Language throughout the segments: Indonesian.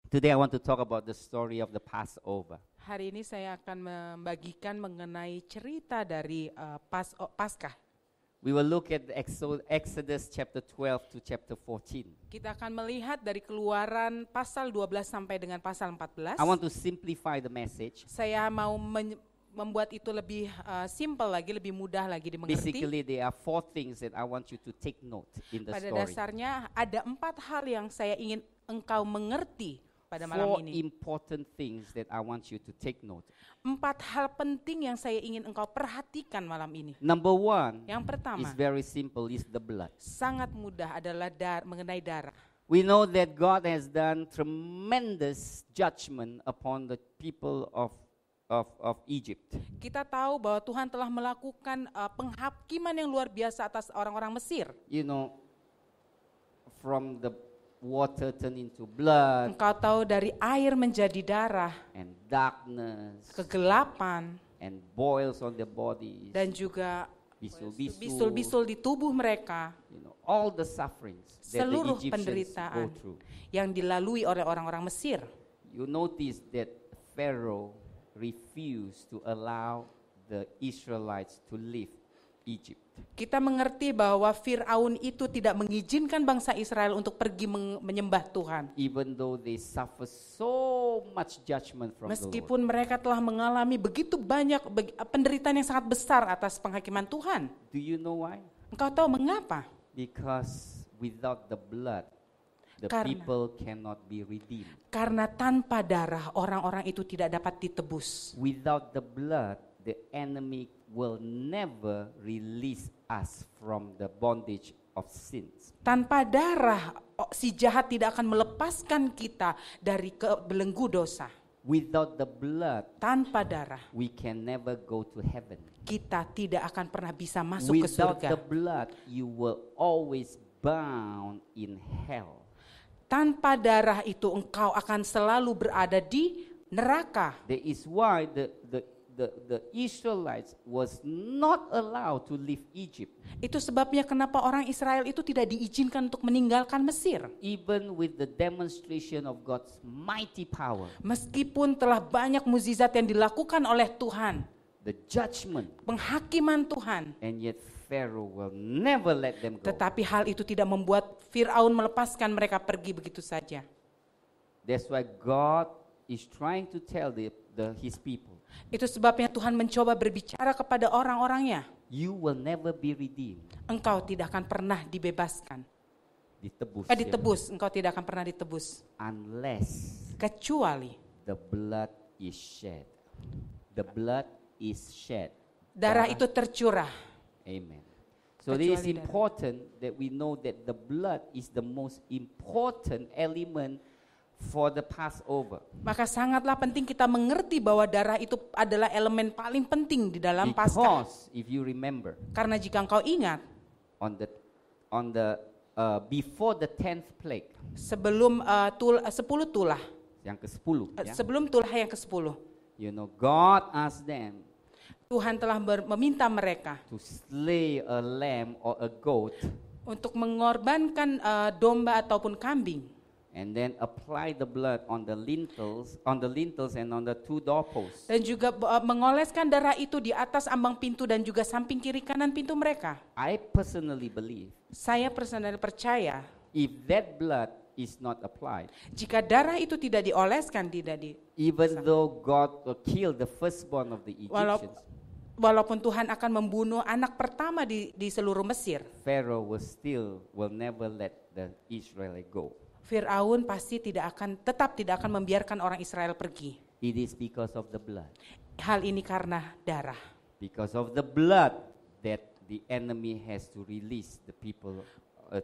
Today I want to talk about the story of the Passover. Hari ini saya akan membagikan mengenai cerita dari Paskah. We will look at Exodus chapter 12 to chapter 14. Kita akan melihat dari Keluaran pasal 12 sampai dengan pasal 14. I want to simplify the message. Saya mau membuat itu lebih simple lagi, lebih mudah lagi dimengerti. Basically, there are 4 things that I want you to take note in the Pada story. dasarnya ada 4 hal yang saya ingin engkau mengerti pada malam 4 ini. important things that I want you to take note. 4 hal penting yang saya ingin engkau perhatikan malam ini. Number 1 Yang pertama, is very simple, is the blood. sangat mudah adalah mengenai darah. We know that God has done tremendous judgment upon the people of Egypt. Kita tahu bahwa Tuhan telah melakukan penghakiman yang luar biasa atas orang-orang Mesir. You know, from the water turn into blood Engkau tahu dari air menjadi darah, and darkness kegelapan, and boils on their bodies, dan juga bisul-bisul, bisul-bisul di tubuh mereka. you know, all the sufferings that the Seluruh Egyptians go penderitaan through. yang dilalui oleh orang-orang Mesir. You notice that Pharaoh refused to allow the Israelites to leave Egypt. Kita mengerti bahwa Fir'aun itu tidak mengizinkan bangsa Israel untuk pergi menyembah Tuhan. Even though they suffer so much judgment from the Lord. Meskipun mereka telah mengalami begitu banyak penderitaan yang sangat besar atas penghakiman Tuhan. Do you know why? Engkau tahu mengapa? Because without the blood, the Karena- people cannot be redeemed. Karena tanpa darah orang-orang itu tidak dapat ditebus. Without the blood, the enemy will never release us from the bondage of sins. Tanpa darah si jahat tidak akan melepaskan kita dari belenggu dosa. Without the blood, Tanpa darah we can never go to heaven. kita tidak akan pernah bisa masuk ke Without surga. the blood, you will always bound in hell. Tanpa darah itu engkau akan selalu berada di neraka. That is why the Israelites was not allowed to leave Egypt. Itu sebabnya kenapa orang Israel itu tidak diizinkan untuk meninggalkan Mesir. Even with the demonstration of God's mighty power, Meskipun telah banyak mukjizat yang dilakukan oleh Tuhan, the judgment, penghakiman Tuhan, and yet Pharaoh will never let them go. tetapi hal itu tidak membuat Fir'aun melepaskan mereka pergi begitu saja. That's why God is trying to tell his people, Itu sebabnya Tuhan mencoba berbicara kepada orang-orangnya. you will never be redeemed. Engkau tidak akan pernah dibebaskan. Ditebus, ya. Ditebus, engkau tidak akan pernah ditebus. Unless Kecuali the blood is shed. The blood is shed. darah itu tercurah. Amen. So it is Kecuali darah. important that we know that the blood is the most important element for the Passover. Maka sangatlah penting kita mengerti bahwa darah itu adalah elemen paling penting di dalam Paskah. Because if you remember, Karena jika engkau ingat, on the before the 10th plague, sebelum 10 tulah, yang ke-10, ya, sebelum tulah yang ke-10, you know, God asked them Tuhan telah meminta mereka to slay a lamb or a goat untuk mengorbankan domba ataupun kambing, and then apply the blood on the lintels and on the 2 doorposts. dan juga mengoleskan darah itu di atas ambang pintu dan juga samping kiri kanan pintu mereka. I personally believe Saya personal percaya, if that blood is not applied, jika darah itu tidak dioleskan, even though God will kill the firstborn of the Egyptians, walaupun Tuhan akan membunuh anak pertama di seluruh Mesir, Pharaoh will never let the Israelite go. Fir'aun pasti tetap tidak akan membiarkan orang Israel pergi. It is because of the blood. Hal ini karena darah. Because of the blood that the enemy has to release the people,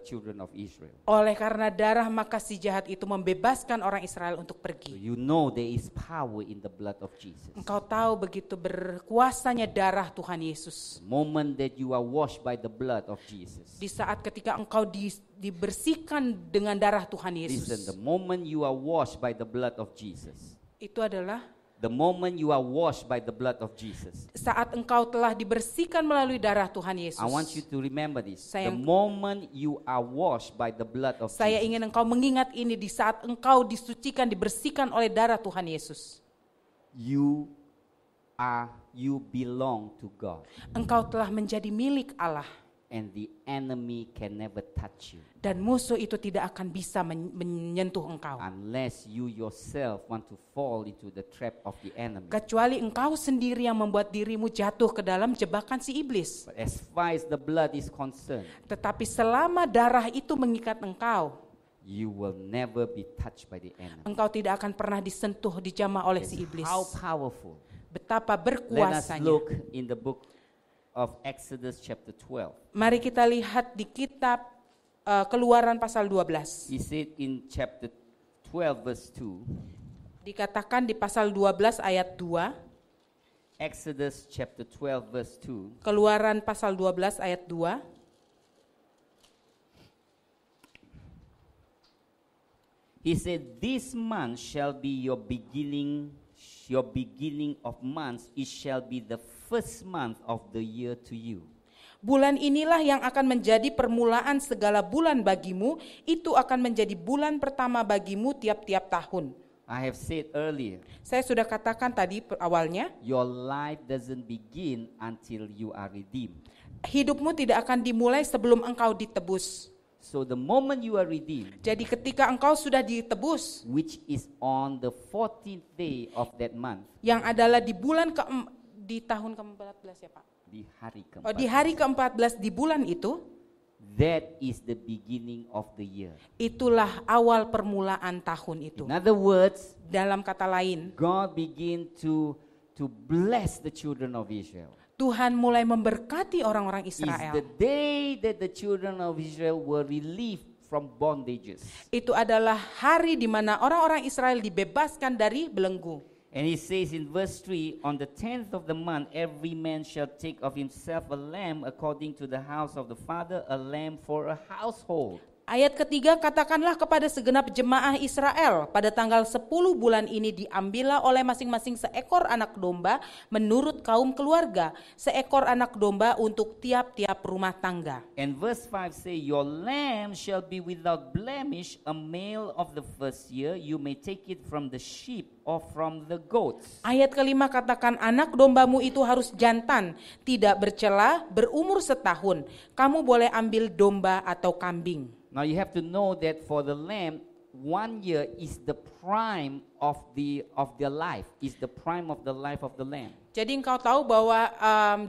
children of Israel. Oleh karena darah maka si jahat itu membebaskan orang Israel untuk So pergi. you know there is power in the blood of Jesus. Engkau tahu begitu berkuasanya darah Tuhan Yesus. The moment that you are washed by the blood of Jesus. Di saat ketika engkau dibersihkan dengan darah Tuhan Listen, Yesus, the moment you are washed by the blood of Jesus, itu adalah The moment you are washed by the blood of Jesus. Saat engkau telah dibersihkan melalui darah Tuhan Yesus. I want you to remember this. Saya- The moment you are washed by the blood of Saya Jesus. ingin engkau mengingat ini di saat engkau disucikan, dibersihkan oleh darah Tuhan Yesus. You belong to God. Engkau telah menjadi milik Allah. And the enemy can never touch you. Dan musuh itu tidak akan bisa menyentuh engkau. Unless you yourself want to fall into the trap of the enemy. Kecuali engkau sendiri yang membuat dirimu jatuh ke dalam jebakan si iblis. But as far as the blood is concerned, Tetapi selama darah itu mengikat engkau, you will never be touched by the enemy. engkau tidak akan pernah disentuh, dijamah oleh si It's iblis. how powerful. Betapa Let us berkuasanya. look in the book of Exodus chapter 12. Mari kita lihat di kitab Keluaran pasal 12. He said in chapter 12 verse 2, Dikatakan di pasal 12 ayat 2, Exodus chapter 12 verse 2, Keluaran pasal 12 ayat 2. he said, "This month shall be your beginning of months. It shall be the first month of the year to you." Bulan inilah yang akan menjadi permulaan segala bulan bagimu, itu akan menjadi bulan pertama bagimu tiap-tiap tahun. I have said earlier, Saya sudah katakan tadi awalnya, your life doesn't begin until you are redeemed. hidupmu tidak akan dimulai sebelum engkau ditebus. So the moment you are redeemed, Jadi ketika engkau sudah ditebus, which is on the 14th day of that month, yang adalah di di tahun ke-14 ya Pak? di hari Oh, di keempat, hari ke-14 di bulan itu, that is the beginning of the year. itulah awal permulaan tahun itu. In other words, Dalam kata lain, God began to bless the children of Israel. Tuhan mulai memberkati orang-orang It's Israel. the day that the children of Israel were relieved from bondages. Itu adalah hari di mana orang-orang Israel dibebaskan dari belenggu. And he says in verse 3, on the 10th of the month, every man shall take of himself a lamb according to the house of the father, a lamb for a household. Ayat ketiga, katakanlah kepada segenap jemaah Israel, pada tanggal 10 bulan ini diambillah oleh masing-masing seekor anak domba menurut kaum keluarga, seekor anak domba untuk tiap-tiap rumah tangga. And verse 5 say, your lamb shall be without blemish, a male of the first year. You may take it from the sheep or from the goats. Ayat kelima katakan, anak dombamu itu harus jantan, tidak bercela, berumur setahun. Kamu boleh ambil domba atau kambing. Now you have to know that for the lamb, 1 year is the prime of their life, is the prime of the life of the lamb. Jadi engkau tahu bahwa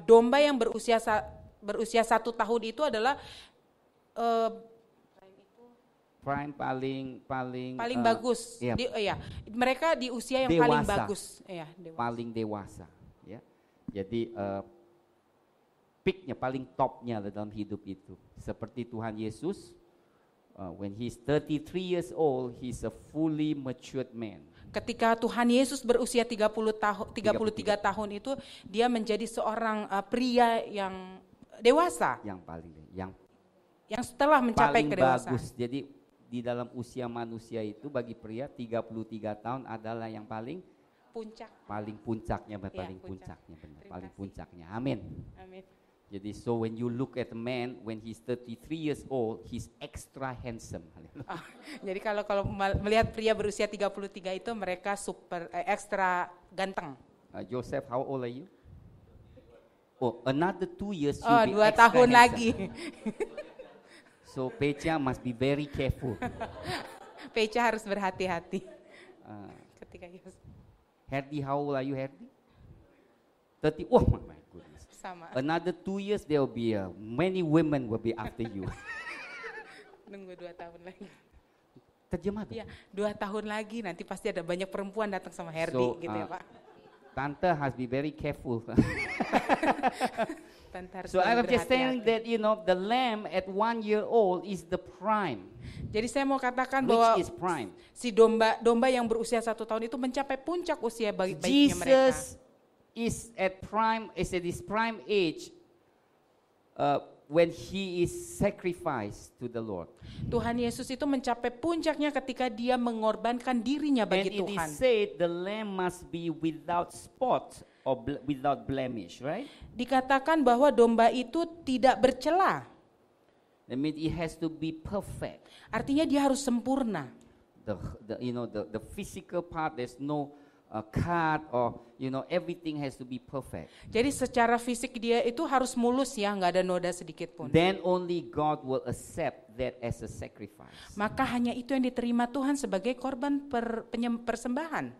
domba yang berusia 1 tahun itu adalah Prime paling bagus. iya, Mereka di usia yang dewasa. paling bagus. Iya, dewasa. paling dewasa, ya. Jadi peaknya, paling topnya dalam hidup itu. Seperti Tuhan Yesus, when he's 33 years old, he's a fully matured man. Ketika Tuhan Yesus berusia 33 tahun itu, dia menjadi seorang pria yang dewasa, Yang paling yang setelah mencapai paling kedewasaan. bagus. Jadi di dalam usia manusia itu bagi pria 33 tahun adalah yang paling Puncak. puncaknya, Ya, paling puncak. puncaknya benar, Terima paling kasih. puncaknya. Amin. Amin. Jadi so when you look at a man when he's 33 years old, he's extra handsome. Jadi kalau melihat pria berusia 33 itu mereka ekstra ganteng. Joseph, how old are you? Oh, another 2 years Oh, you'll be 2 extra tahun handsome. lagi. So Pecha must be very careful. Pecha harus berhati-hati Uh, ketika Yesus Herdy, how old are you, Herdy? 30. Oh my goodness. sama. Another 2 years there will be many women will be after you. Nunggu 2 tahun lagi. Terjemah tuh. Iya, 2 tahun lagi nanti pasti ada banyak perempuan datang sama Herdi So, gitu ya Pak. Tante has be very careful. Tante harus So I'm lebih just saying berhati-hati. that the lamb at 1 year old is the prime. Jadi saya mau katakan bahwa Which is prime. si domba yang berusia 1 tahun itu mencapai puncak usia baiknya mereka. Jesus is at his prime age when he is sacrificed to the Lord. Tuhan Yesus itu mencapai puncaknya ketika dia mengorbankan dirinya And bagi it is Tuhan. said the lamb must be without spot or without blemish, right? Dikatakan bahwa domba itu tidak bercela. That means it has to be perfect. Artinya dia harus sempurna. The physical part, there's no cut or everything has to be perfect. Jadi secara fisik dia itu harus mulus ya, nggak ada noda sedikit pun. Then only God will accept that as a sacrifice. Maka hanya itu yang diterima Tuhan sebagai korban persembahan.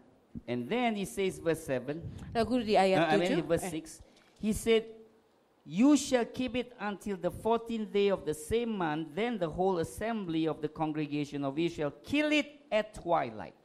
And then he says verse 7. Lalu di ayat 7. Verse 6. He said, "You shall keep it until the 14th day of the same month. Then the whole assembly of the congregation of Israel kill it at twilight."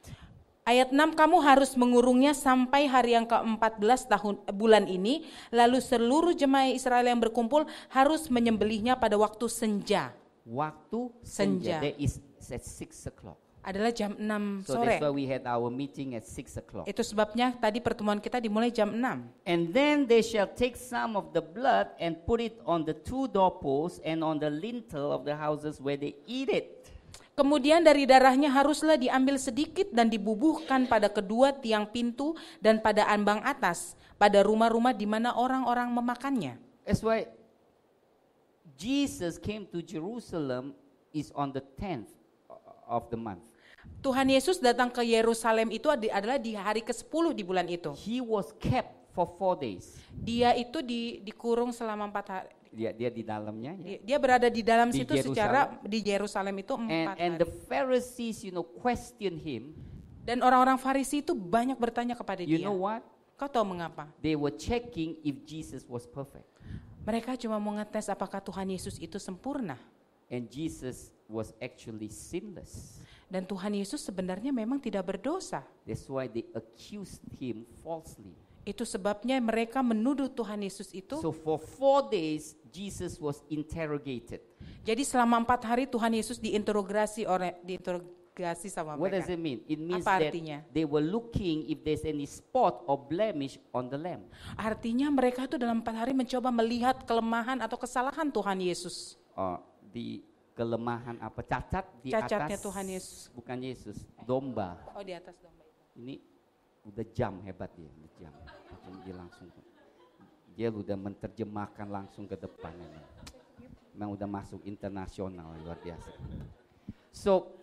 Ayat 6, kamu harus mengurungnya sampai hari yang ke-14 bulan ini, lalu seluruh jemaah Israel yang berkumpul harus menyembelihnya pada waktu senja. Waktu Senja. That is at 6 o'clock. Adalah jam 6 So sore. that's why we had our meeting at 6 o'clock. Itu sebabnya tadi pertemuan kita dimulai jam 6. And then they shall take some of the blood and put it on the 2 doorposts and on the lintel of the houses where they eat it. Kemudian dari darahnya haruslah diambil sedikit dan dibubuhkan pada kedua tiang pintu dan pada ambang atas, pada rumah-rumah di mana orang-orang memakannya. That's why Jesus came to Jerusalem is on the 10th of the month. Tuhan Yesus datang ke Yerusalem itu adalah di hari ke-10 di bulan itu. He was kept for 4 days. Dia itu dikurung selama 4 hari. Dia di dalamnya. Ya. Dia berada di dalam Di situ Yerusalem. secara di Yerusalem itu 4 And hari. the Pharisees, question him. Dan orang-orang Farisi itu banyak bertanya kepada You dia. know what? Kau tahu mengapa? They were checking if Jesus was perfect. Mereka cuma mau ngetes apakah Tuhan Yesus itu sempurna. And Jesus was actually sinless. Dan Tuhan Yesus sebenarnya memang tidak berdosa. That's why they accused him falsely. Itu sebabnya mereka menuduh Tuhan Yesus itu. So for 4 days, Jesus was interrogated. Jadi selama 4 hari Tuhan Yesus diinterogasi sama What does mereka. it mean? It means Apa that artinya? they were looking if there's any spot or blemish on the lamb. Artinya mereka itu dalam 4 hari mencoba melihat kelemahan atau kesalahan Tuhan Yesus. Di kelemahan apa? Cacat di Cacatnya atas. Tuhan Yesus. Bukan Yesus, domba. Oh, di atas domba itu. Ini udah jam hebat dia, jam. Dia udah menerjemahkan langsung ke depan ini. Memang udah masuk internasional, luar biasa. So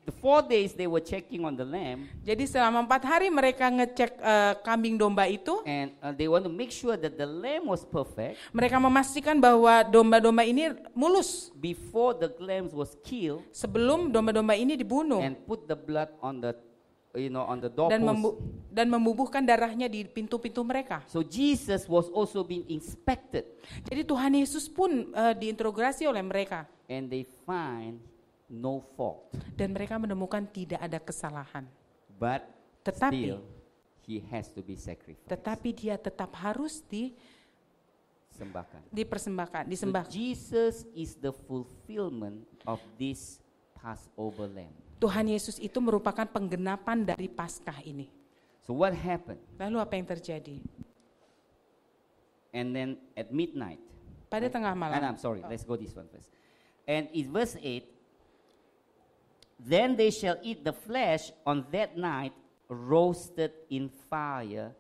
the 4 days they were checking on the lamb. Jadi selama 4 hari mereka ngecek kambing domba itu. And they want to make sure that the lamb was perfect. Mereka memastikan bahwa domba-domba ini mulus Before the lamb was killed. sebelum domba-domba ini dibunuh. And put the blood on the on the Dan, doorpost. dan membubuhkan darahnya di pintu-pintu mereka. So Jesus was also being inspected. Jadi Tuhan Yesus pun diinterogasi oleh mereka. And they find no fault. Dan mereka menemukan tidak ada kesalahan. But Tetapi- still, he has to be sacrificed. Tetapi dia tetap harus Sembahkan. disembah. So Jesus is the fulfillment of this Passover lamb. Tuhan Yesus itu merupakan penggenapan dari Paskah ini. So what happened? Lalu apa yang terjadi? And then at midnight. Pada tengah malam. I'm sorry, let's go this one first. And in verse 8, then they shall eat the flesh on that night, roasted in fire,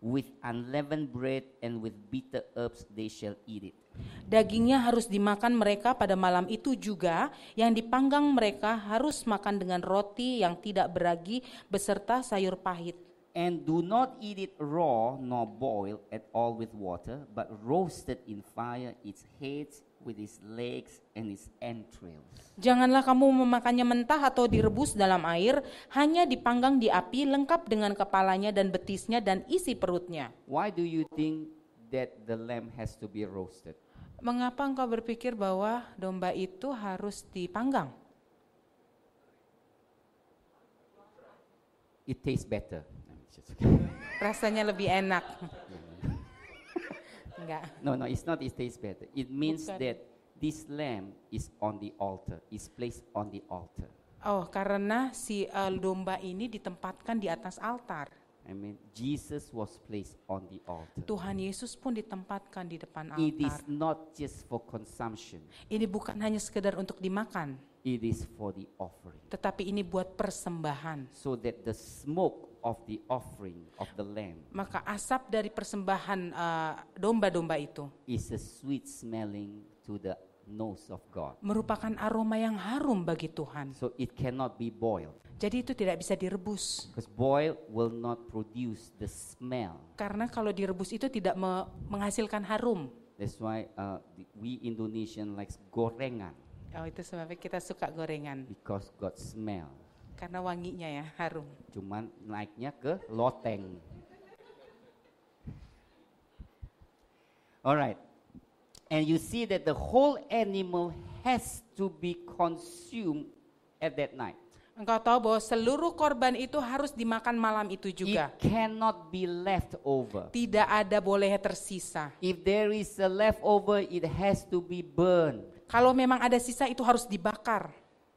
with unleavened bread and with bitter herbs they shall eat it. Dagingnya harus dimakan mereka pada malam itu juga, yang dipanggang mereka harus makan dengan roti yang tidak beragi beserta sayur pahit. And do not eat it raw nor boiled at all with water, but roasted in fire, its heads with its legs and its entrails. Janganlah kamu memakannya mentah atau direbus dalam air, hanya dipanggang di api lengkap dengan kepalanya dan betisnya dan isi perutnya. Why do you think that the lamb has to be roasted? Mengapa engkau berpikir bahwa domba itu harus dipanggang? It tastes better. Rasanya lebih enak. Enggak. No, it's not it tastes better. It means Bukan. that this lamb is on the altar, is placed on the altar. Oh, karena si domba ini ditempatkan di atas altar. Amen. Jesus was placed on the altar. Tuhan Yesus pun ditempatkan di depan It is altar. not just for consumption. Ini bukan hanya sekedar untuk dimakan, It is for the offering. tetapi ini buat persembahan. So that the smoke of the offering of the lamb Maka asap dari persembahan domba-domba itu is a sweet smelling to the nose of God. merupakan aroma yang harum bagi Tuhan. So it cannot be boiled. Jadi itu tidak bisa direbus. Because boil will not produce the smell. Karena kalau direbus itu tidak menghasilkan harum. That's why we Indonesian likes gorengan. Oh, itu sebabnya kita suka gorengan. Because God smell. Karena wanginya ya, harum. Cuman naiknya ke loteng. Alright. And you see that the whole animal has to be consumed at that night. Engkau tahu bahwa seluruh korban itu harus dimakan malam itu juga. It cannot be left over. Tidak ada boleh tersisa. If there is a leftover, it has to be burned. Kalau memang ada sisa itu harus dibakar.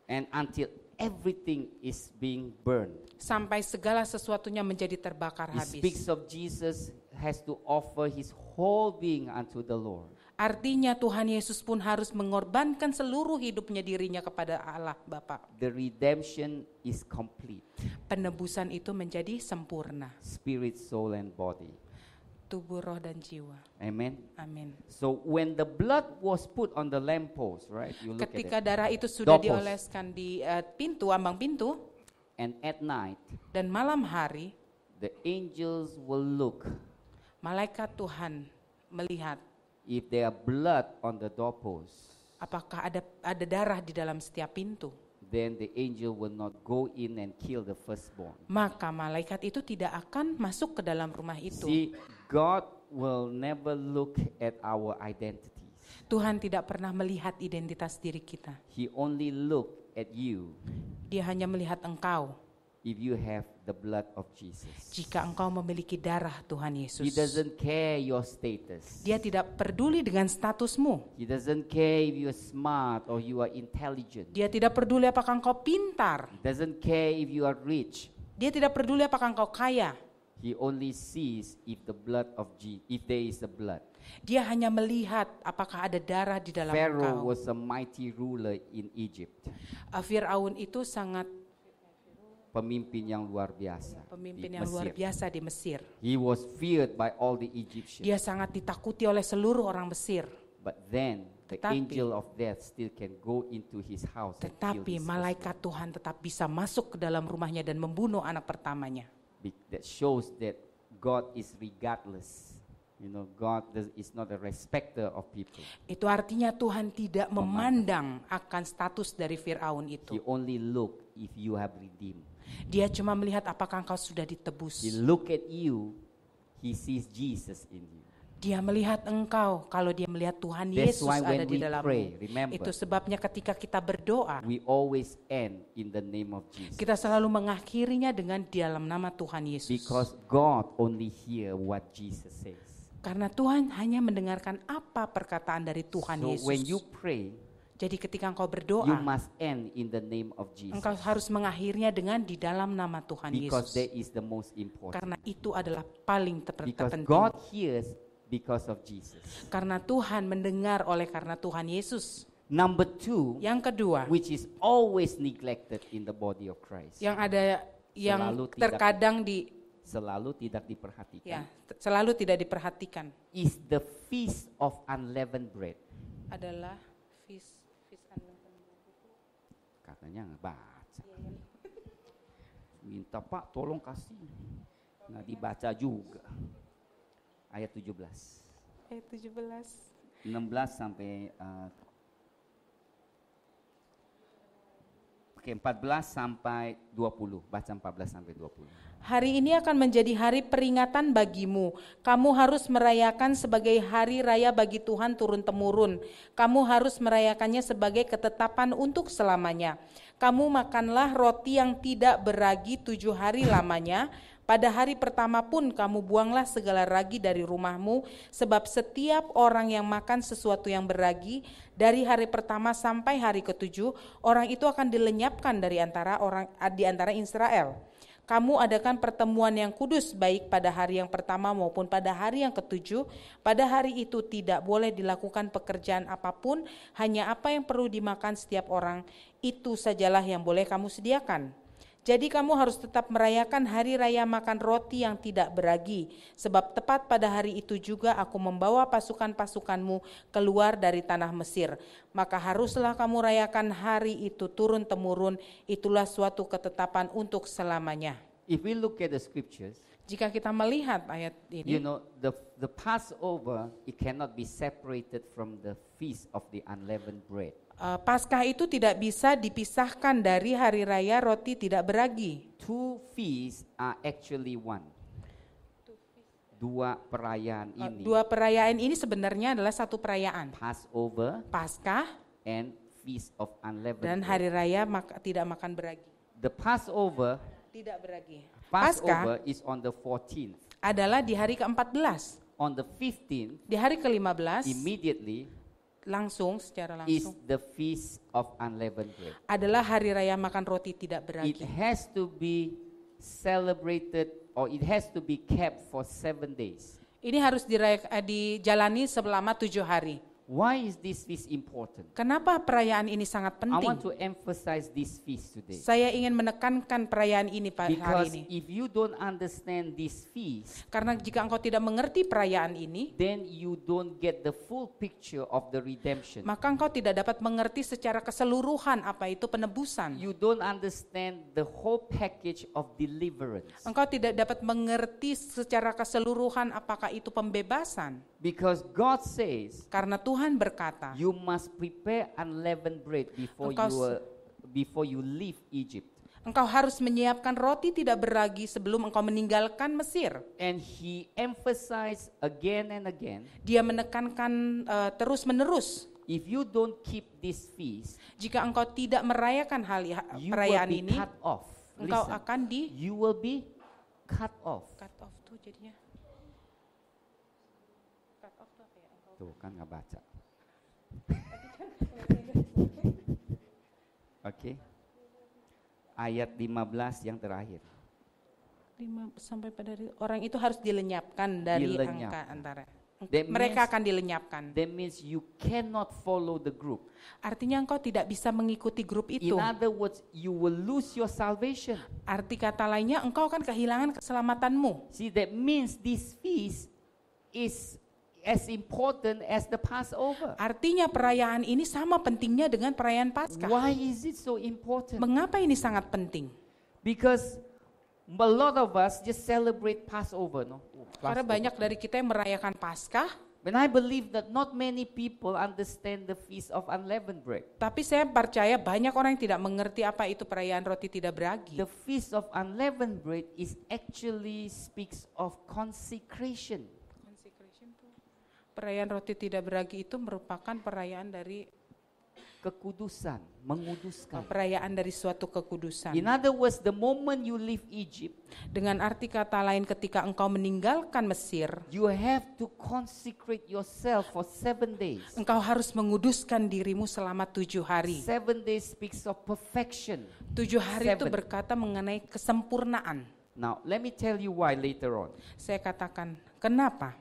And until everything is being burned. Sampai segala sesuatunya menjadi terbakar It habis. speaks of Jesus has to offer his whole being unto the Lord. Artinya Tuhan Yesus pun harus mengorbankan seluruh hidupnya dirinya kepada Allah Bapa. The redemption is complete. Penebusan itu menjadi sempurna. Spirit, soul, and body. Tubuh, roh, dan jiwa. Amen. Amin. So when the blood was put on the lamppost, right? You look Ketika at it. darah itu sudah Doorpost. dioleskan di pintu, ambang pintu, And at night, dan malam hari, the angels will look. malaikat Tuhan melihat If there are blood on the doorpost, apakah ada darah di dalam setiap pintu. then the angel will not go in and kill the firstborn. Maka malaikat itu tidak akan masuk ke dalam rumah itu. See, God will never look at our identities. Tuhan tidak pernah melihat identitas diri kita. He only look at you Dia hanya melihat engkau if you have the blood of Jesus. jika engkau memiliki darah Tuhan Yesus. He doesn't care your status. Dia tidak peduli dengan statusmu. He doesn't care if you are smart or you are intelligent. Dia tidak peduli apakah engkau pintar. He doesn't care if you are rich. Dia tidak peduli apakah engkau kaya. He only sees if the blood of if there is a blood. Dia hanya melihat apakah ada darah di dalam Pharaoh engkau. was a mighty ruler in Egypt. Firaun itu sangat Pemimpin yang luar biasa. pemimpin di yang luar Mesir. biasa di Mesir. He was feared by all the Egyptians. Dia sangat ditakuti oleh seluruh orang Mesir. But then the Tetapi- angel of death still can go into his house and kill Tetapi his malaikat Tuhan tetap bisa masuk ke dalam rumahnya dan membunuh anak pertamanya. That shows that God is regardless. You know, God is not a respecter of people. Itu artinya Tuhan tidak memandang akan status dari Firaun He itu. only look if you have redeemed. Dia cuma melihat apakah engkau sudah He ditebus. look at you, he sees Jesus in you. Dia melihat engkau kalau dia melihat Tuhan That's Yesus why ada when di we dalammu. pray, remember, Itu sebabnya ketika kita berdoa, we always end in the name of Jesus. kita selalu mengakhirinya dengan di dalam nama Tuhan Yesus. Because God only hear what Jesus says. Karena Tuhan hanya mendengarkan apa perkataan dari Tuhan So Yesus. when you pray, Jadi ketika engkau you berdoa, must end in the name of Jesus. engkau harus mengakhirinya dengan di dalam nama Tuhan Because that Yesus. is the most important. Karena itu adalah paling Because terpenting. God hears because of Jesus. Karena Tuhan mendengar oleh karena Tuhan Yesus. Number two, Yang kedua, which is always neglected in the body of Christ. yang ada yang Selalu tidak- terkadang Selalu tidak diperhatikan. selalu tidak diperhatikan Is the feast of unleavened bread. adalah feast unleavened. Katanya nggak baca. Minta Pak tolong kasih. Nggak dibaca juga. Ayat 17. Ayat 17. 16 sampai 14 sampai 20. Baca 14 sampai 20. Hari ini akan menjadi hari peringatan bagimu. Kamu harus merayakan sebagai hari raya bagi Tuhan turun-temurun. Kamu harus merayakannya sebagai ketetapan untuk selamanya. Kamu makanlah roti yang tidak beragi 7 hari lamanya. Pada hari pertama pun kamu buanglah segala ragi dari rumahmu, sebab setiap orang yang makan sesuatu yang beragi dari hari pertama sampai hari ke-7, orang itu akan dilenyapkan di antara Israel. kamu adakan pertemuan yang kudus baik pada hari yang pertama maupun pada hari yang ketujuh. Pada hari itu tidak boleh dilakukan pekerjaan apapun, hanya apa yang perlu dimakan setiap orang, itu sajalah yang boleh kamu sediakan. Jadi kamu harus tetap merayakan hari raya makan roti yang tidak beragi, sebab tepat pada hari itu juga aku membawa pasukan-pasukanmu keluar dari tanah Mesir. Maka haruslah kamu rayakan hari itu turun-temurun, itulah suatu ketetapan untuk selamanya. If we look at the scriptures, Jika kita melihat ayat ini, the Passover, it cannot be separated from the feast of the unleavened bread. Paskah itu tidak bisa dipisahkan dari hari raya roti tidak beragi. Two feasts are actually one. Dua perayaan ini. Dua perayaan ini sebenarnya adalah satu perayaan. Passover Paskah and feast of unleavened dan bread. hari raya tidak makan beragi. The Passover Tidak beragi. Passover Paskah is on the 14th. adalah di hari ke-14. On the 15th, Di hari ke-15 immediately secara is langsung the feast of unleavened bread. adalah hari raya makan roti tidak It beragi. has to be celebrated or it has to be kept for 7 days. Ini harus dijalani selama 7 hari. Why is this feast important? Kenapa perayaan ini sangat I want penting? to emphasize this feast today. Saya ingin menekankan perayaan ini hari Because ini. if you don't understand this feast, Karena jika engkau tidak mengerti perayaan ini, then you don't get the full picture of the redemption. maka engkau tidak dapat mengerti secara keseluruhan apa itu penebusan. You don't understand the whole package of deliverance. Engkau tidak dapat mengerti secara keseluruhan apakah itu pembebasan. Because God says, Karena Tuhan berkata, you must prepare unleavened bread before you leave Egypt. engkau harus menyiapkan roti tidak beragi sebelum engkau meninggalkan Mesir. And he emphasized again and again, Dia menekankan terus-menerus, if you don't keep this feast, jika engkau tidak merayakan you will perayaan be ini, cut off. engkau Listen, akan you will be cut off. cut off tuh jadinya. Cut off tuh apa ya? Tuh kan nggak baca. Oke. Ayat 15 yang terakhir. 5 sampai pada orang itu harus dilenyapkan dari Dilenyapkan. angka antara. That Mereka means- akan dilenyapkan. That means you cannot follow the group. Artinya engkau tidak bisa mengikuti grup itu. In other words, you will lose your salvation. Arti kata lainnya engkau akan kehilangan keselamatanmu. See, that means this feast is as important as the Passover. Artinya perayaan ini sama pentingnya dengan perayaan Paskah. Why is it so important? Mengapa ini sangat penting? Because a lot of us just celebrate Passover, no? Karena banyak dari kita yang merayakan Paskah, But I believe that not many people understand the feast of unleavened bread. tapi saya percaya banyak orang yang tidak mengerti apa itu perayaan roti tidak beragi. The feast of unleavened bread is actually speaks of consecration. Perayaan roti tidak beragi itu merupakan perayaan dari Kekudusan, menguduskan. perayaan dari suatu kekudusan. In other words, the moment you leave Egypt, Dengan arti kata lain, ketika engkau meninggalkan Mesir, you have to consecrate yourself for 7 days. engkau harus menguduskan dirimu selama 7 hari. 7 days speaks of perfection. 7 hari itu 7. berkata mengenai kesempurnaan. Now, let me tell you why later on. Saya katakan, kenapa?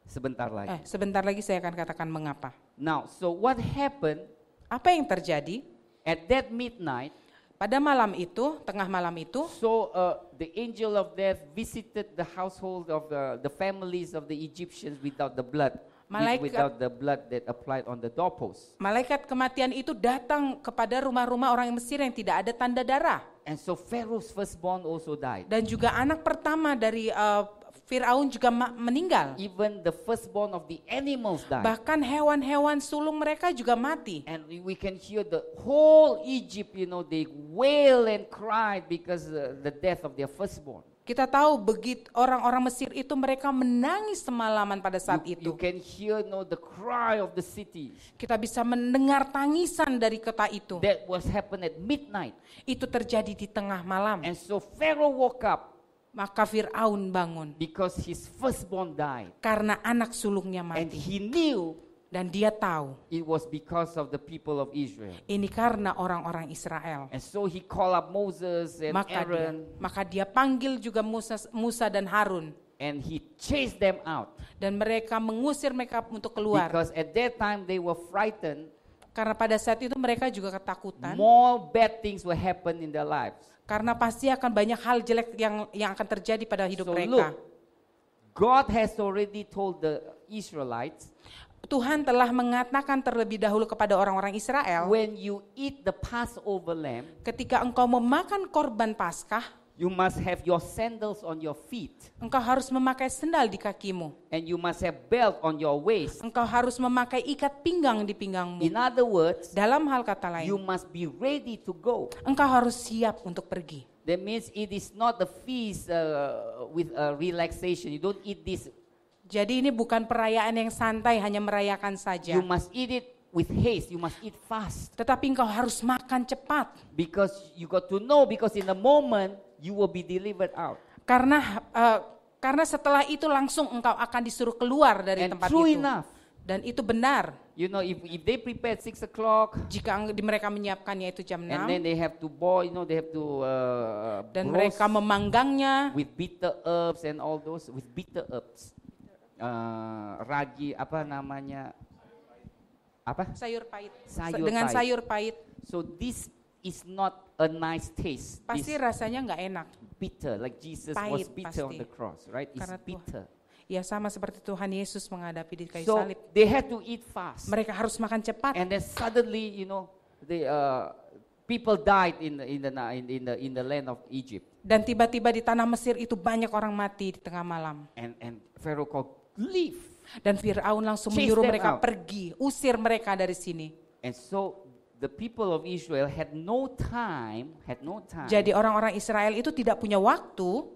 Sebentar lagi. Sebentar lagi saya akan katakan mengapa. Now, so what happened Apa yang terjadi? at that midnight? Pada malam itu, tengah malam itu, So the angel of death visited the household of the families of the Egyptians without the blood, without the blood that applied on the doorpost. malaikat kematian itu datang kepada rumah-rumah orang Mesir yang tidak ada tanda darah. And so Pharaoh's firstborn also died. Dan juga anak pertama dari Firaun juga meninggal. Even the firstborn of the animals died. Bahkan hewan-hewan sulung mereka juga mati. And we can hear the whole Egypt, they wail and cry because the death of their firstborn. Kita tahu begitu orang-orang Mesir itu mereka menangis semalaman pada saat You itu. can hear the cry of the city. Kita bisa mendengar tangisan dari kota itu. That was happened at midnight. Itu terjadi di tengah malam. And so Pharaoh woke up Maka Firaun bangun because his firstborn died. karena anak sulungnya And mati. he knew Dan dia tahu it was because of the people of Israel. ini karena orang-orang Israel. And so he called up Moses and Aaron, Maka dia panggil juga Musa dan Harun. and he chased them out. Dan mereka mengusir mereka untuk keluar. Because at that time they were frightened. Karena pada saat itu mereka juga ketakutan. More bad things will happen in their lives. Karena pasti akan banyak hal jelek yang akan terjadi pada hidup So mereka. look, God has already told the Israelites, Tuhan telah mengatakan terlebih dahulu kepada orang-orang Israel, when you eat the Passover lamb, ketika engkau memakan korban Paskah, you must have your sandals on your feet, engkau harus memakai sendal di kakimu. and you must have belt on your waist. Engkau harus memakai ikat pinggang di pinggangmu. In other words, Dalam hal kata you lain, must be ready to go. engkau harus siap untuk pergi. That means it is not a feast with a relaxation. You don't eat this. Jadi ini bukan perayaan yang santai, hanya merayakan saja. You must eat it with haste. You must eat fast. Tetapi engkau harus makan cepat. Because you got to know, because in the moment you will be delivered out. Karena setelah itu langsung engkau akan disuruh keluar dari And tempat true itu. enough, Dan itu benar. you know, if they prepared 6 o'clock, Jika mereka menyiapkannya itu jam 6. and then they have to boil, you know, they have to Dan roast mereka memanggangnya with bitter herbs and all those, with bitter herbs. Ragi, apa namanya? Apa? sayur pahit. Sayur Dengan pahit. sayur pahit. So this is not a nice taste. Pasti This rasanya nggak enak. bitter, like Jesus Pahit, was bitter on pasti. the cross, right? It's Karena Tuhan- bitter. Ya sama seperti Tuhan Yesus menghadapi di kayu So salib. they had to eat fast. Mereka harus makan cepat. And then suddenly, you know, the people died in the land of Egypt. Dan tiba-tiba di tanah Mesir itu banyak orang mati di tengah malam. And Pharaoh called, leave. Dan Firaun langsung Chase menyuruh them mereka out. pergi, usir mereka dari sini. And so the people of Israel had no time Jadi orang-orang Israel itu tidak punya waktu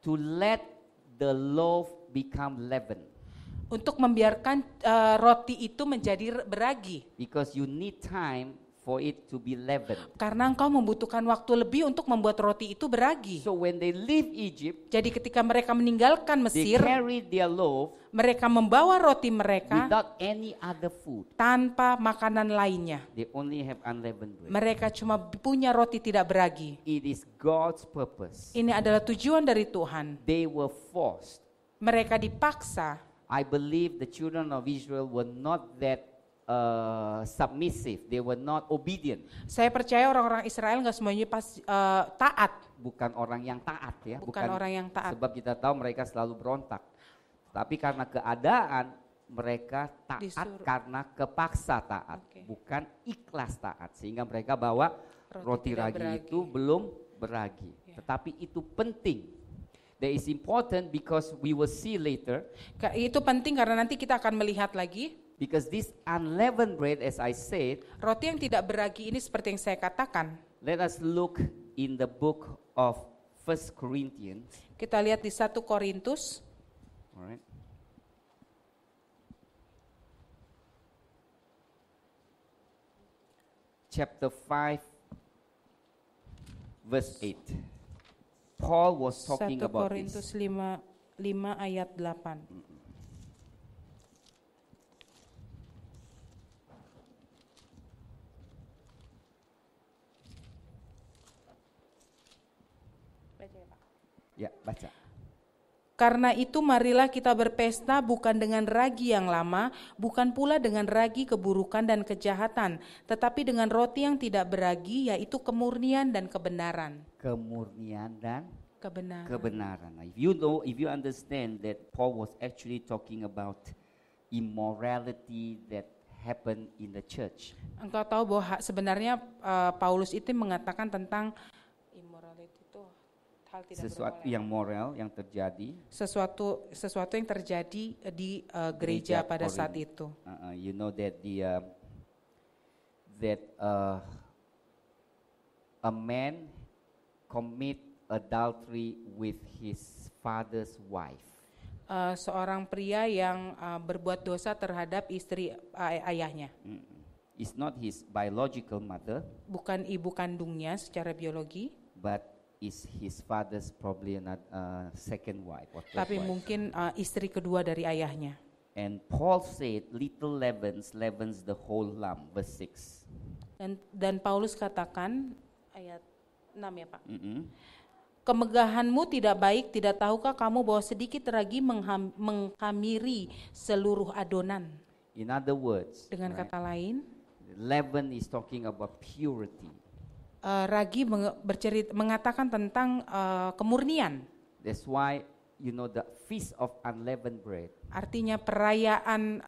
to let the loaf become leavened. untuk membiarkan roti itu menjadi beragi. Because you need time for it to be leavened. Karena engkau membutuhkan waktu lebih untuk membuat roti itu beragi. So when they leave Egypt, Jadi ketika mereka meninggalkan they Mesir, carried their loaf mereka membawa roti mereka without any other food. tanpa makanan lainnya. They only have unleavened bread. Mereka cuma punya roti tidak beragi. It is God's purpose. Ini adalah tujuan dari Tuhan. They were forced. Mereka dipaksa. I believe the children of Israel were not that submissive. They were not obedient. Saya percaya orang-orang Israel nggak semuanya taat. Bukan orang yang taat ya. Bukan orang yang taat. Sebab kita tahu mereka selalu berontak. Tapi karena keadaan mereka taat Disuruh. karena kepaksa taat, Oke. bukan ikhlas taat. Sehingga mereka bawa roti tidak ragi beragi. itu belum beragi. Ya. Tetapi itu penting. That is important because we will see later. Itu penting karena nanti kita akan melihat lagi. Because this unleavened bread, as I said, Roti yang tidak beragi ini seperti yang saya katakan. let us look in the book of 1 Corinthians. Kita lihat di 1 Korintus All right. Chapter 5, verse 8. Paul was 1 talking about Korintus this. 5 ayat 8. Ya, baca. Karena itu marilah kita berpesta bukan dengan ragi yang lama, bukan pula dengan ragi keburukan dan kejahatan, tetapi dengan roti yang tidak beragi, yaitu kemurnian dan kebenaran. Kemurnian dan Kebenaran. kebenaran. Now, if you understand that Paul was actually talking about immorality that happened in the church. Engkau tahu bahwa sebenarnya Paulus itu mengatakan tentang immorality itu hal tidak Sesuatu bermoral. yang moral yang terjadi. Sesuatu yang terjadi di gereja pada Korintus. saat itu. You know that a man commit adultery with his father's wife. Seorang pria yang berbuat dosa terhadap istri ayahnya, It's not his biological mother, bukan ibu kandungnya secara biologi, but is his father's probably second wife or third tapi wife. mungkin istri kedua dari ayahnya. And Paul said, little leavens the whole lump, verse 6. Dan Paulus katakan, ayat 6 ya Pak. Mm-mm. Kemegahanmu tidak baik, tidak tahukah kamu bahwa sedikit ragi menghamiri seluruh adonan. In other words, Dengan right, kata lain, leaven is talking about purity. ragi mengatakan tentang kemurnian. That's why, the feast of unleavened bread Artinya perayaan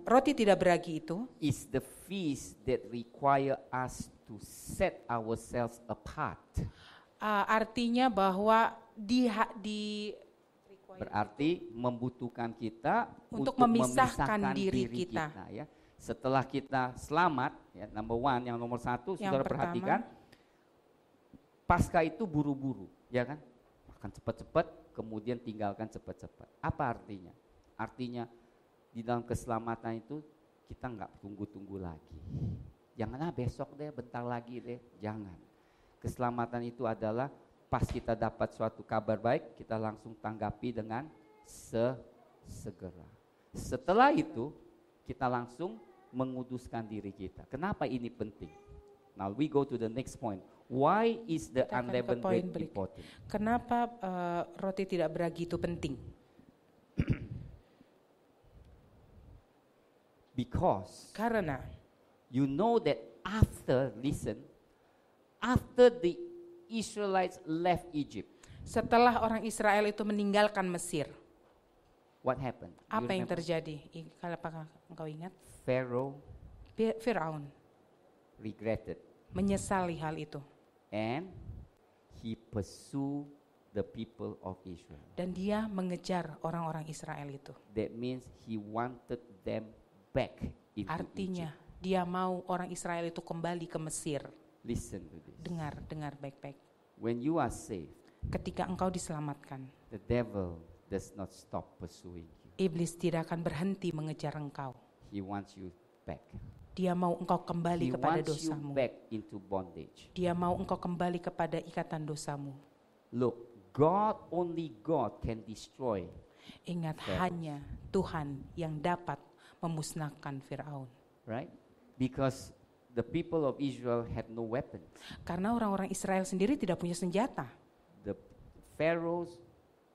roti tidak beragi itu is the feast that require us to set ourselves apart. artinya bahwa Berarti membutuhkan kita Untuk memisahkan diri kita. Ya. Setelah kita selamat, ya, nomor satu, Yang saudara pertama. perhatikan, Paskah itu buru-buru, ya kan? Makan cepat-cepat, kemudian tinggalkan cepat-cepat. Apa artinya? Artinya di dalam keselamatan itu kita nggak tunggu-tunggu lagi. Jangan besok deh, bentar lagi deh, jangan. Keselamatan itu adalah pas kita dapat suatu kabar baik, kita langsung tanggapi dengan segera. Setelah itu, kita langsung menguduskan diri kita. Kenapa ini penting? Now we go to the next point. Why is the Kita akan ke unleavened poin bread important? Kenapa roti tidak beragi itu penting? Because Karena you know that after the Israelites left Egypt, setelah orang Israel itu meninggalkan Mesir, what happened? You apa yang remember? terjadi? Apakah engkau ingat? Pharaoh Firaun regretted menyesali hal itu and he pursued the people of Israel. dan dia mengejar orang-orang Israel itu. That means he wanted them back into Artinya Egypt. dia mau orang Israel itu kembali ke Mesir. Listen to this. Dengar baik-baik. When you are saved, Ketika engkau diselamatkan, the devil does not stop pursuing you. iblis tidak akan berhenti mengejar engkau. He wants you back. Dia mau engkau kembali He kepada wants you dosamu. back into bondage. Dia mau engkau kembali kepada ikatan dosamu. Look, only God can destroy. Ingat, Pharaoh. hanya Tuhan yang dapat memusnahkan Firaun. Right? Because the people of Israel had no weapons. Karena orang-orang Israel sendiri tidak punya senjata. The pharaohs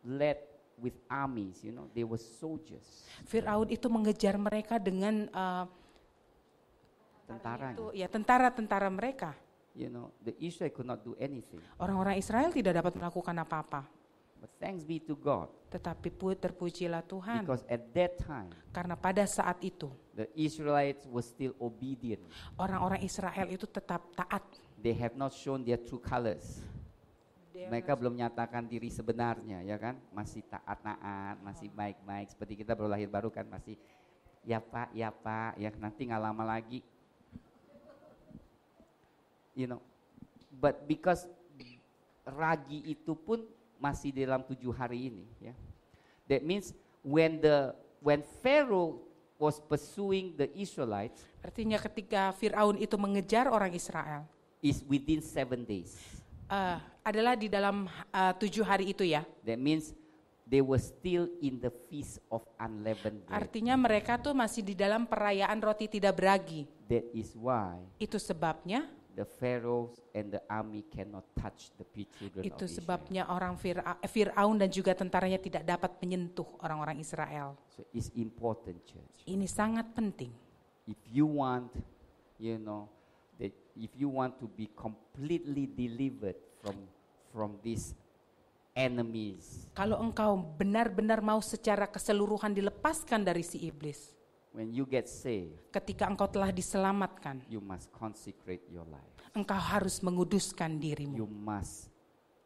led with armies, they were soldiers. Firaun itu mengejar mereka dengan Tentaranya. tentara-tentara mereka. The Israel could not do anything. Orang-orang Israel tidak dapat melakukan apa-apa. But thanks be to God, Tetapi terpujilah Tuhan. because at that time, Karena pada saat itu, the Israelites were still obedient. orang-orang Israel itu tetap taat. They have not shown their true colors. Mereka belum menyatakan diri sebenarnya, ya kan? Masih taat, masih baik-baik. Seperti kita baru lahir baru kan, masih ya pak, ya nanti nggak lama lagi. But because ragi itu pun masih dalam 7 hari ini, ya. That means when Pharaoh was pursuing the Israelites, Artinya ketika Firaun itu mengejar orang Israel, is within 7 days. adalah di dalam 7 hari itu ya. That means they were still in the feast of unleavened bread. Artinya mereka tuh masih di dalam perayaan roti tidak beragi. That is why Itu sebabnya, the pharaohs and the army cannot touch the children itu of Israel. sebabnya orang Firaun dan juga tentaranya tidak dapat menyentuh orang-orang Israel. So it's important, church. Ini sangat penting. If you want, if you want to be completely delivered from these enemies, Kalau engkau benar-benar mau secara keseluruhan dilepaskan dari si iblis, when you get saved, ketika engkau telah diselamatkan, you must consecrate your life. engkau harus menguduskan You dirimu. must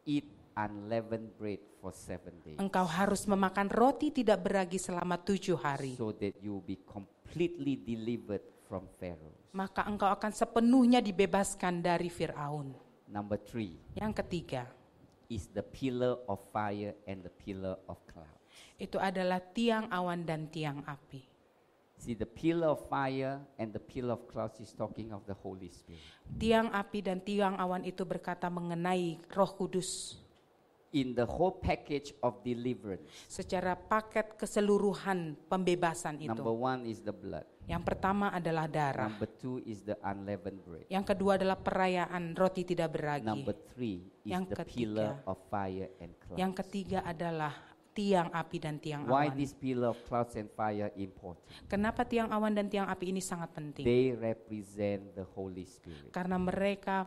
eat unleavened bread for 7 days. Engkau harus memakan roti tidak beragi selama 7 hari. So that you will be completely delivered from Pharaoh. Maka engkau akan sepenuhnya dibebaskan dari Firaun. Number 3 Yang ketiga, is the pillar of fire and the pillar of cloud. itu adalah tiang awan dan tiang api. See, the pillar of fire and the pillar of clouds is talking of the Holy Spirit. Tiang api dan tiang awan itu berkata mengenai Roh Kudus. in the whole package of deliverance. Secara paket keseluruhan pembebasan Number itu. one is the blood. Yang pertama adalah darah. Number two is the unleavened bread. Yang kedua adalah perayaan roti tidak beragi. Number three is Yang the ketiga. pillar of fire and cloud. Yang ketiga adalah tiang api dan tiang Why awan. this pillar of clouds and fire important? Kenapa tiang awan dan tiang api ini sangat penting? They represent the Holy Spirit. Karena mereka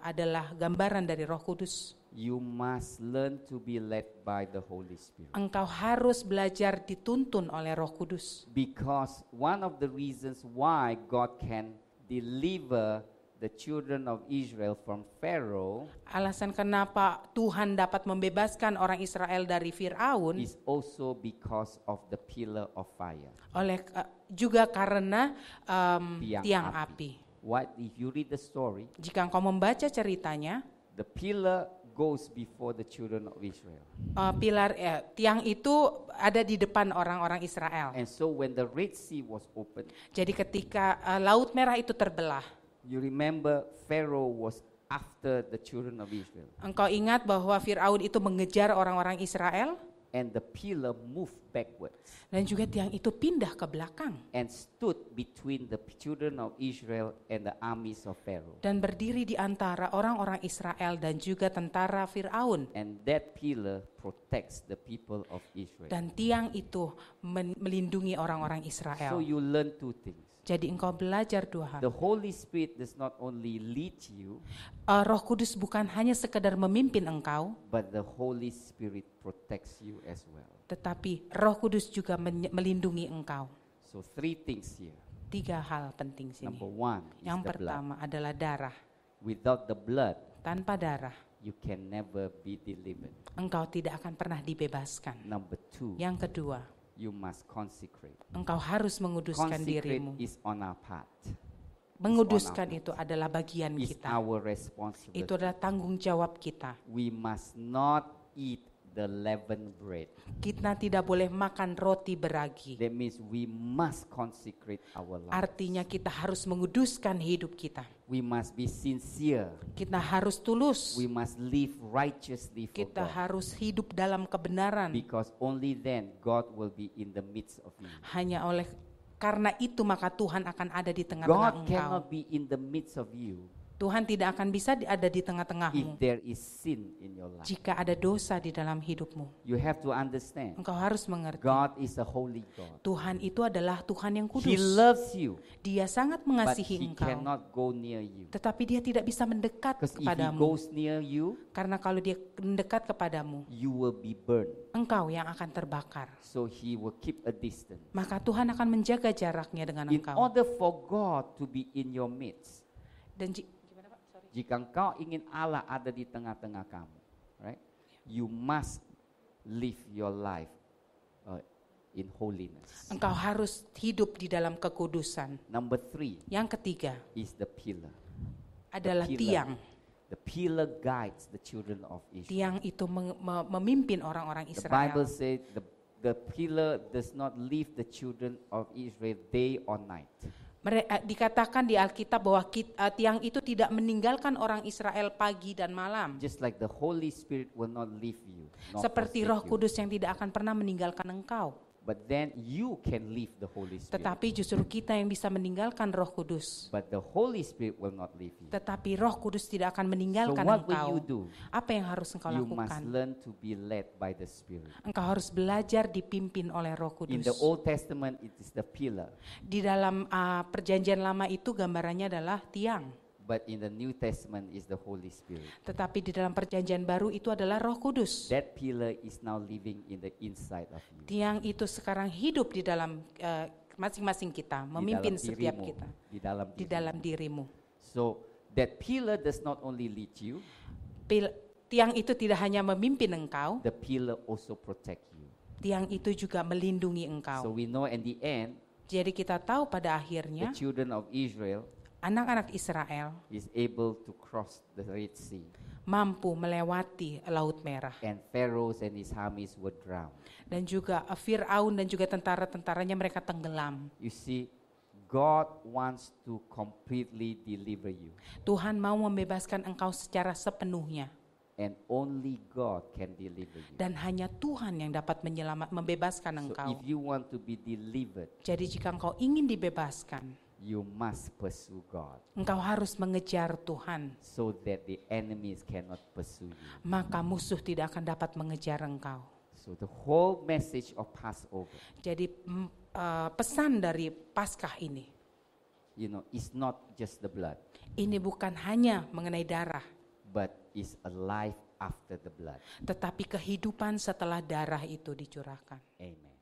adalah gambaran dari Roh Kudus. You must learn to be led by the Holy Spirit. Engkau harus belajar dituntun oleh Roh Kudus. Because one of the reasons why God can deliver the children of Israel from Pharaoh Alasan kenapa Tuhan dapat membebaskan orang Israel dari Firaun is also because of the pillar of fire. juga karena tiang api. What if you read the story, Jika engkau membaca ceritanya, the pillar goes before the children of Israel. tiang itu ada di depan orang-orang Israel. And so when the Red Sea was opened, Jadi ketika Laut Merah itu terbelah, you remember Pharaoh was after the children of Israel. engkau ingat bahwa Firaun itu mengejar orang-orang Israel And the pillar moved backwards dan juga tiang itu pindah ke belakang and stood between the children of Israel and the armies of Pharaoh. dan berdiri di antara orang-orang Israel dan juga tentara Firaun. And that pillar protects the people of Israel. Dan tiang itu melindungi orang-orang So Israel. you learn two things. Jadi engkau belajar dua hal. The Holy Spirit does not only lead you, Roh Kudus bukan hanya sekedar memimpin engkau, but the Holy Spirit protects you as well. tetapi Roh Kudus juga melindungi engkau. So three things here. 3 hal penting sini. Number one is Yang the blood. pertama adalah darah. Without the blood, Tanpa darah, you can never be delivered. engkau tidak akan pernah dibebaskan. Number two, Yang kedua, you must consecrate. engkau harus menguduskan Consecrate dirimu. is on our part. Menguduskan itu adalah bagian It's kita. our responsibility. Itu adalah tanggung jawab kita. We must not eat the leavened bread. Kita tidak boleh makan roti beragi. That means we must consecrate our life. Artinya kita harus menguduskan hidup kita. We must be sincere. Kita harus tulus. We must live righteously for Kita God. harus hidup dalam kebenaran. Because only then God will be in the midst of you. Hanya karena itu maka Tuhan akan ada di tengah-tengah God engkau. cannot be in the midst of you Tuhan tidak akan bisa ada di if tengah-tengahmu there is sin in your life. jika ada dosa di dalam hidupmu. You have to understand, Engkau harus mengerti. God is a holy God. Tuhan itu adalah Tuhan yang He kudus. loves you, Dia sangat but mengasihi He engkau. cannot go near you. Tetapi dia tidak bisa mendekat Because if He kepadamu. goes near you, Karena kalau dia mendekat kepadamu, you will be burned. engkau yang akan terbakar. So He will keep a distance. Maka Tuhan akan menjaga jaraknya dengan In engkau. order for God to be in your midst, Dan jika engkau ingin Allah ada di tengah-tengah kamu, right? You must live your life in holiness. engkau harus hidup di dalam kekudusan. Number three Yang ketiga is the pillar. adalah pillar. tiang. The pillar guides the children of Israel. Tiang itu memimpin orang-orang The Bible Israel. says the pillar does not leave the children of Israel day or night. Dikatakan di Alkitab bahwa tiang itu tidak meninggalkan orang Israel pagi dan malam. Just like the Holy Spirit will not leave you. nor Seperti forsake Roh you. Kudus yang tidak akan pernah meninggalkan engkau. But then you can leave the Holy Spirit. Tetapi justru kita yang bisa meninggalkan Roh Kudus. But the Holy Spirit will not leave you. Tetapi Roh Kudus tidak akan So meninggalkan what will engkau. you do? Apa yang harus engkau You must lakukan? learn to be led by the Spirit. Engkau harus belajar dipimpin oleh Roh In Kudus. the Old Testament, it is the pillar. Di dalam perjanjian lama itu gambarannya adalah tiang. But in the New Testament is the Holy Spirit. Tetapi di dalam perjanjian baru itu adalah Roh Kudus. That pillar is now living in the inside of you. Tiang itu sekarang hidup di dalam masing-masing kita, memimpin Di dalam setiap dirimu. kita Di di dalam dirimu. So that pillar does not only lead you, Tiang itu tidak hanya memimpin engkau, the pillar also protect you. tiang itu juga melindungi So engkau. we know in the end, Jadi kita tahu pada the akhirnya children of Israel anak-anak Israel is able to cross the Red Sea, mampu melewati Laut Merah. and Pharaoh and his armies were drowned. Dan juga Firaun dan juga tentara-tentaranya mereka tenggelam. You see, God wants to completely deliver you. Tuhan mau membebaskan engkau secara sepenuhnya. and only God can deliver you. Dan hanya Tuhan yang dapat membebaskan So engkau. if you want to be delivered, Jadi jika engkau ingin dibebaskan, you must pursue God engkau harus mengejar Tuhan. so that the enemies cannot pursue you. Maka musuh tidak akan dapat mengejar engkau. So the whole message of Passover, Jadi pesan dari Paskah ini, it's not just the blood, ini bukan hanya mengenai darah, but it's a life after the blood. tetapi kehidupan setelah darah itu dicurahkan. Amen.